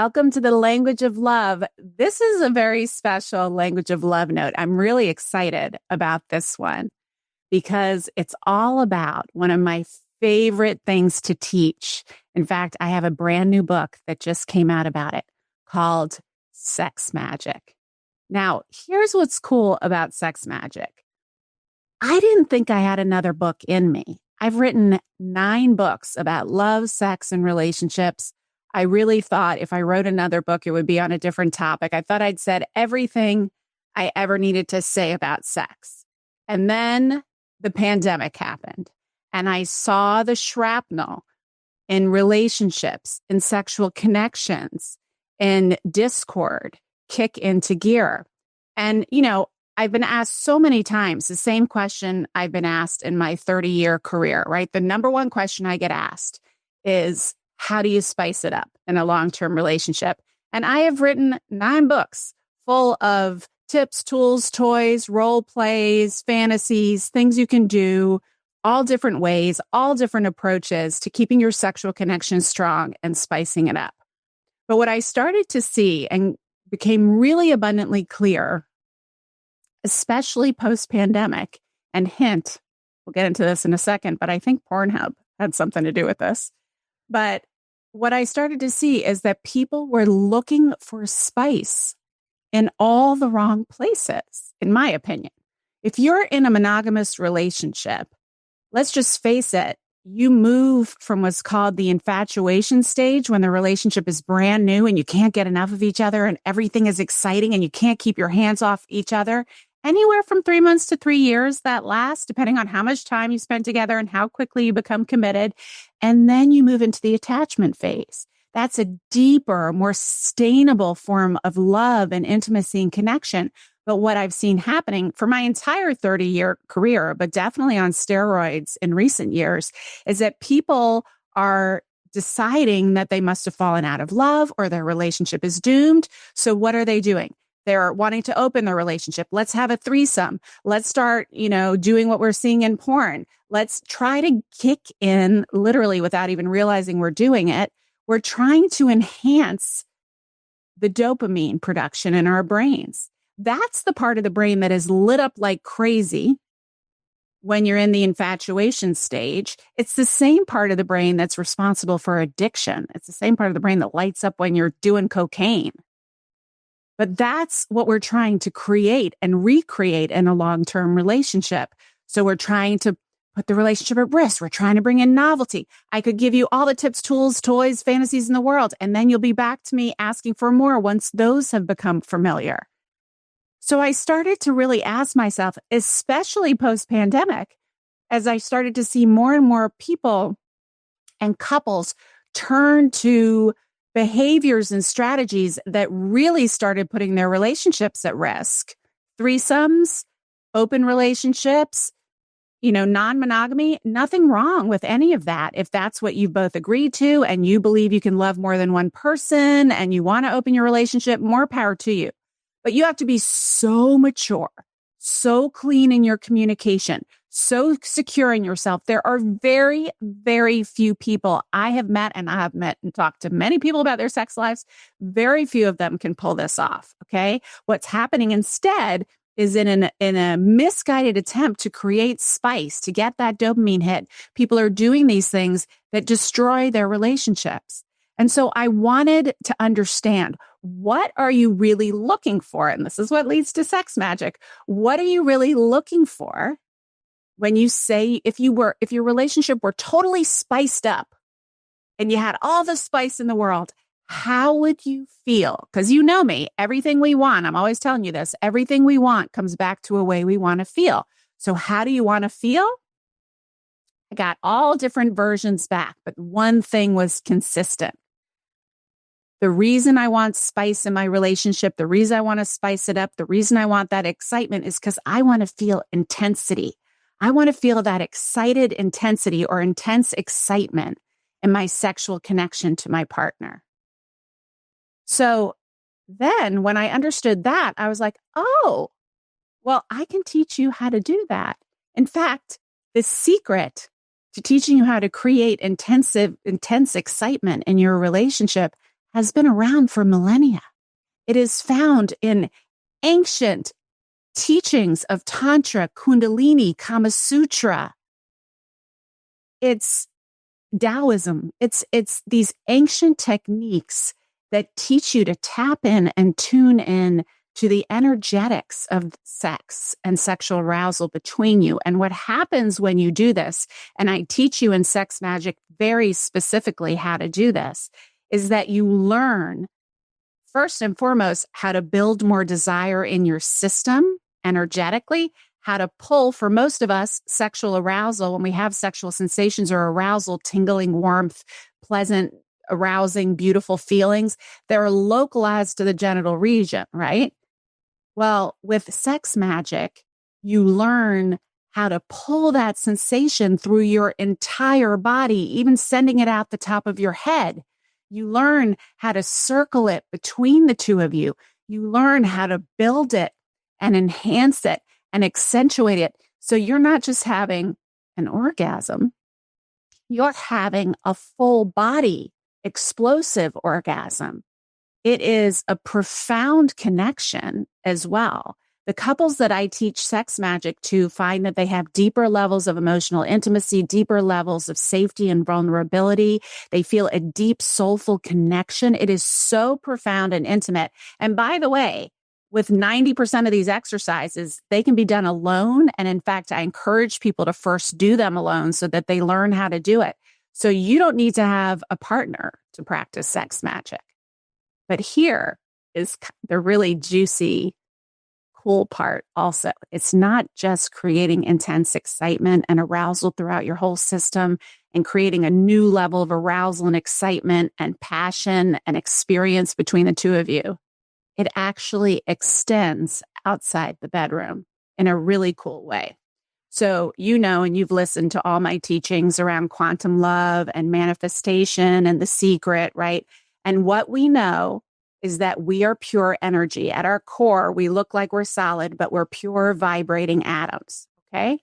Welcome to the language of love. This is a very special language of love note. I'm really excited about this one because it's all about one of my favorite things to teach. In fact, I have a brand new book that just came out about it called Sex Magic. Now, here's what's cool about sex magic. I didn't think I had another book in me. I've written 9 books about love, sex, and relationships. I really thought if I wrote another book, it would be on a different topic. I thought I'd said everything I ever needed to say about sex. And then the pandemic happened, and I saw the shrapnel in relationships, in sexual connections, in discord kick into gear. And, I've been asked so many times the same question I've been asked in my 30-year career, right? The number one question I get asked is, how do you spice it up in a long-term relationship? And I have written 9 books full of tips, tools, toys, role plays, fantasies, things you can do, all different ways, all different approaches to keeping your sexual connection strong and spicing it up. But what I started to see and became really abundantly clear, especially post-pandemic, and hint, we'll get into this in a second, but I think Pornhub had something to do with this. But what I started to see is that people were looking for spice in all the wrong places, in my opinion. If you're in a monogamous relationship, let's just face it, you move from what's called the infatuation stage when the relationship is brand new and you can't get enough of each other and everything is exciting and you can't keep your hands off each other. Anywhere from 3 months to 3 years that lasts, depending on how much time you spend together and how quickly you become committed. And then you move into the attachment phase. That's a deeper, more sustainable form of love and intimacy and connection. But what I've seen happening for my entire 30-year career, but definitely on steroids in recent years, is that people are deciding that they must have fallen out of love or their relationship is doomed. So what are they doing? They're wanting to open their relationship. Let's have a threesome. Let's start, doing what we're seeing in porn. Let's try to kick in, literally without even realizing we're doing it. We're trying to enhance the dopamine production in our brains. That's the part of the brain that is lit up like crazy when you're in the infatuation stage. It's the same part of the brain that's responsible for addiction. It's the same part of the brain that lights up when you're doing cocaine. But that's what we're trying to create and recreate in a long-term relationship. So we're trying to put the relationship at risk. We're trying to bring in novelty. I could give you all the tips, tools, toys, fantasies in the world, and then you'll be back to me asking for more once those have become familiar. So I started to really ask myself, especially post-pandemic, as I started to see more and more people and couples turn to behaviors and strategies that really started putting their relationships at risk. Threesomes, open relationships, non-monogamy, nothing wrong with any of that. If that's what you've both agreed to and you believe you can love more than one person and you want to open your relationship, more power to you. But you have to be so mature, so clean in your communication, so secure in yourself. There are very, very few people I have met, and I have met and talked to many people about their sex lives. Very few of them can pull this off. Okay. What's happening instead is in a misguided attempt to create spice, to get that dopamine hit. People are doing these things that destroy their relationships. And so I wanted to understand, what are you really looking for? And this is what leads to sex magic. What are you really looking for when you say, if your relationship were totally spiced up and you had all the spice in the world, how would you feel? Because you know me, everything we want, I'm always telling you this, everything we want comes back to a way we want to feel. So how do you want to feel? I got all different versions back, but one thing was consistent. The reason I want spice in my relationship, the reason I want to spice it up, the reason I want that excitement is because I want to feel intensity. I want to feel that excited intensity or intense excitement in my sexual connection to my partner. So then when I understood that, I was like, oh, well, I can teach you how to do that. In fact, the secret to teaching you how to create intense excitement in your relationship has been around for millennia. It is found in ancient teachings of Tantra, Kundalini, Kama Sutra. It's Taoism. It's these ancient techniques that teach you to tap in and tune in to the energetics of sex and sexual arousal between you. And what happens when you do this, and I teach you in Sex Magic very specifically how to do this, is that you learn first and foremost how to build more desire in your system energetically, how to pull, for most of us, sexual arousal when we have sexual sensations or arousal, tingling, warmth, pleasant, arousing, beautiful feelings. They're localized to the genital region, right? Well, with Sex Magic, you learn how to pull that sensation through your entire body, even sending it out the top of your head. You learn how to circle it between the two of you. You learn how to build it and enhance it and accentuate it. So you're not just having an orgasm, you're having a full body explosive orgasm. It is a profound connection as well. The couples that I teach Sex Magic to find that they have deeper levels of emotional intimacy, deeper levels of safety and vulnerability. They feel a deep, soulful connection. It is so profound and intimate. And by the way, with 90% of these exercises, they can be done alone. And in fact, I encourage people to first do them alone so that they learn how to do it. So you don't need to have a partner to practice Sex Magic. But here is the really juicy, cool part also. It's not just creating intense excitement and arousal throughout your whole system and creating a new level of arousal and excitement and passion and experience between the two of you. It actually extends outside the bedroom in a really cool way. So, you know, and you've listened to all my teachings around quantum love and manifestation and the secret, right? And what we know is that we are pure energy. At our core, we look like we're solid, but we're pure vibrating atoms, okay?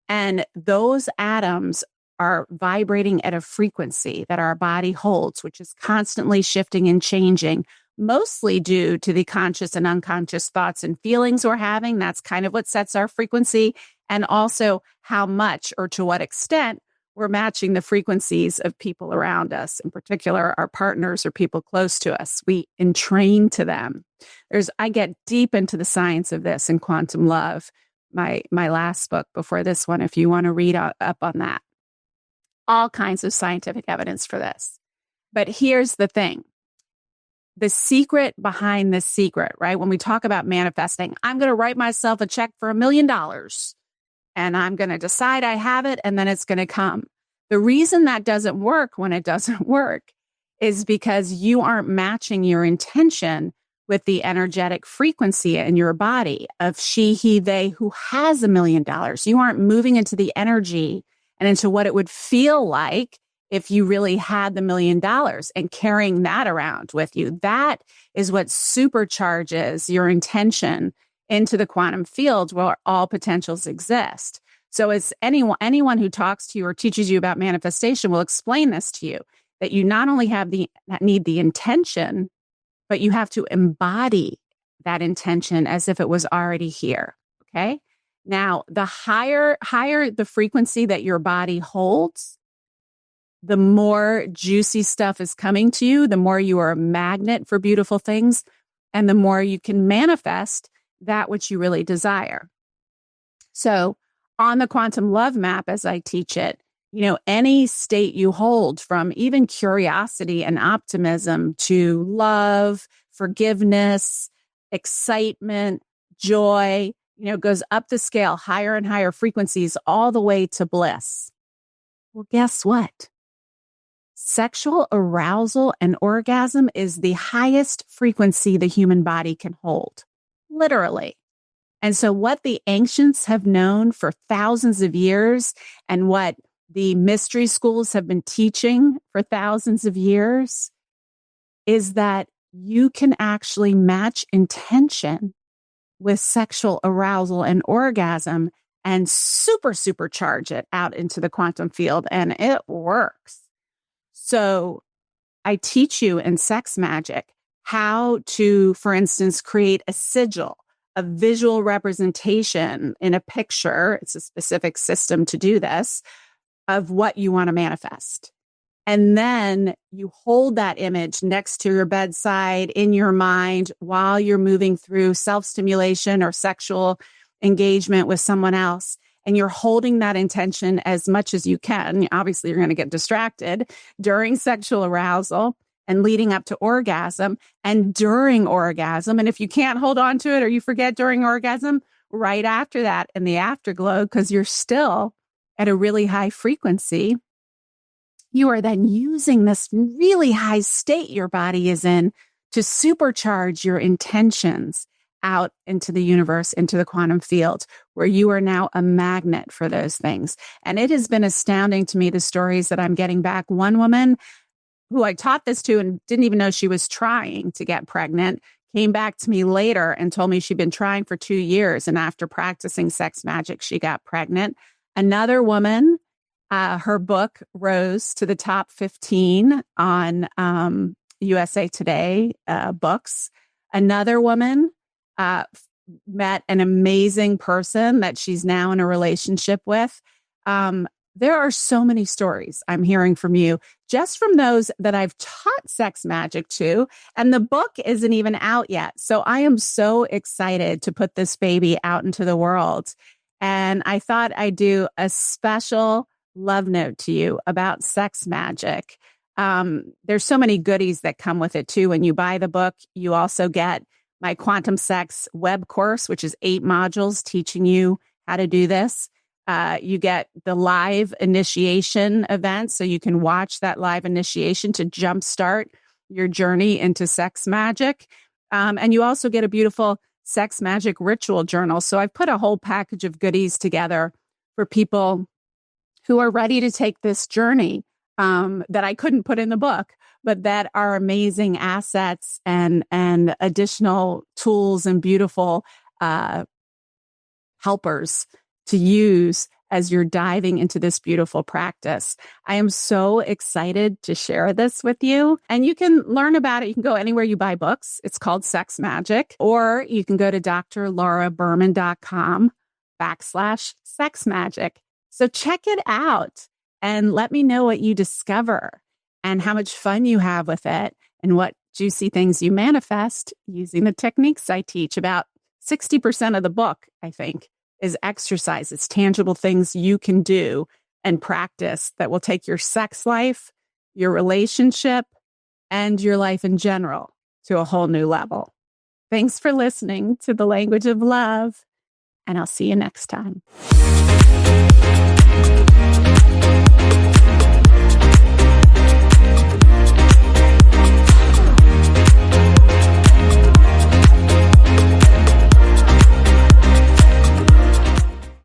And those atoms are vibrating at a frequency that our body holds, which is constantly shifting and changing, mostly due to the conscious and unconscious thoughts and feelings we're having. That's kind of what sets our frequency, and also how much or to what extent we're matching the frequencies of people around us, in particular, our partners or people close to us. We entrain to them. I get deep into the science of this in Quantum Love, my last book before this one, if you want to read up on that. All kinds of scientific evidence for this. But here's the thing. The secret behind this secret, right? When we talk about manifesting, I'm going to write myself a check for $1 million. And I'm going to decide I have it, and then it's going to come. The reason that doesn't work when it doesn't work is because you aren't matching your intention with the energetic frequency in your body of she, he, they who has $1 million. You aren't moving into the energy and into what it would feel like if you really had the $1 million and carrying that around with you. That is what supercharges your intention into the quantum field where all potentials exist. So as anyone who talks to you or teaches you about manifestation will explain this to you, that you not only need the intention, but you have to embody that intention as if it was already here. Okay. Now, the higher the frequency that your body holds, the more juicy stuff is coming to you, the more you are a magnet for beautiful things, and the more you can manifest that which you really desire. So on the quantum love map, as I teach it, you know, any state you hold, from even curiosity and optimism to love, forgiveness, excitement, joy, you know, goes up the scale, higher and higher frequencies, all the way to bliss. Well, guess what? Sexual arousal and orgasm is the highest frequency the human body can hold. Literally. And so what the ancients have known for thousands of years and what the mystery schools have been teaching for thousands of years is that you can actually match intention with sexual arousal and orgasm and supercharge it out into the quantum field. And it works. So I teach you in sex magic how to, for instance, create a sigil, a visual representation in a picture. It's a specific system to do this, of what you want to manifest. And then you hold that image next to your bedside in your mind while you're moving through self-stimulation or sexual engagement with someone else. And you're holding that intention as much as you can. Obviously, you're going to get distracted during sexual arousal and leading up to orgasm and during orgasm. And if you can't hold on to it or you forget during orgasm, right after that in the afterglow, because you're still at a really high frequency, you are then using this really high state your body is in to supercharge your intentions out into the universe, into the quantum field, where you are now a magnet for those things. And it has been astounding to me, the stories that I'm getting back. One woman who I taught this to and didn't even know she was trying to get pregnant came back to me later and told me she'd been trying for 2 years. And after practicing sex magic, she got pregnant. Another woman, her book rose to the top 15 on USA Today books. Another woman met an amazing person that she's now in a relationship with. There are so many stories I'm hearing from you, just from those that I've taught sex magic to. And the book isn't even out yet. So I am so excited to put this baby out into the world. And I thought I'd do a special love note to you about sex magic. There's so many goodies that come with it too. When you buy the book, you also get my Quantum Sex web course, which is 8 modules teaching you how to do this. You get the live initiation event, so you can watch that live initiation to jumpstart your journey into sex magic. And you also get a beautiful sex magic ritual journal. So I've put a whole package of goodies together for people who are ready to take this journey that I couldn't put in the book, but that are amazing assets and additional tools and beautiful helpers to use as you're diving into this beautiful practice. I am so excited to share this with you. And you can learn about it. You can go anywhere you buy books. It's called Sex Magic. Or you can go to drlauraberman.com/sex magic. So check it out and let me know what you discover and how much fun you have with it and what juicy things you manifest using the techniques I teach. About 60% of the book, I think, is exercises, tangible things you can do and practice that will take your sex life, your relationship, and your life in general to a whole new level. Thanks for listening to The Language of Love, and I'll see you next time.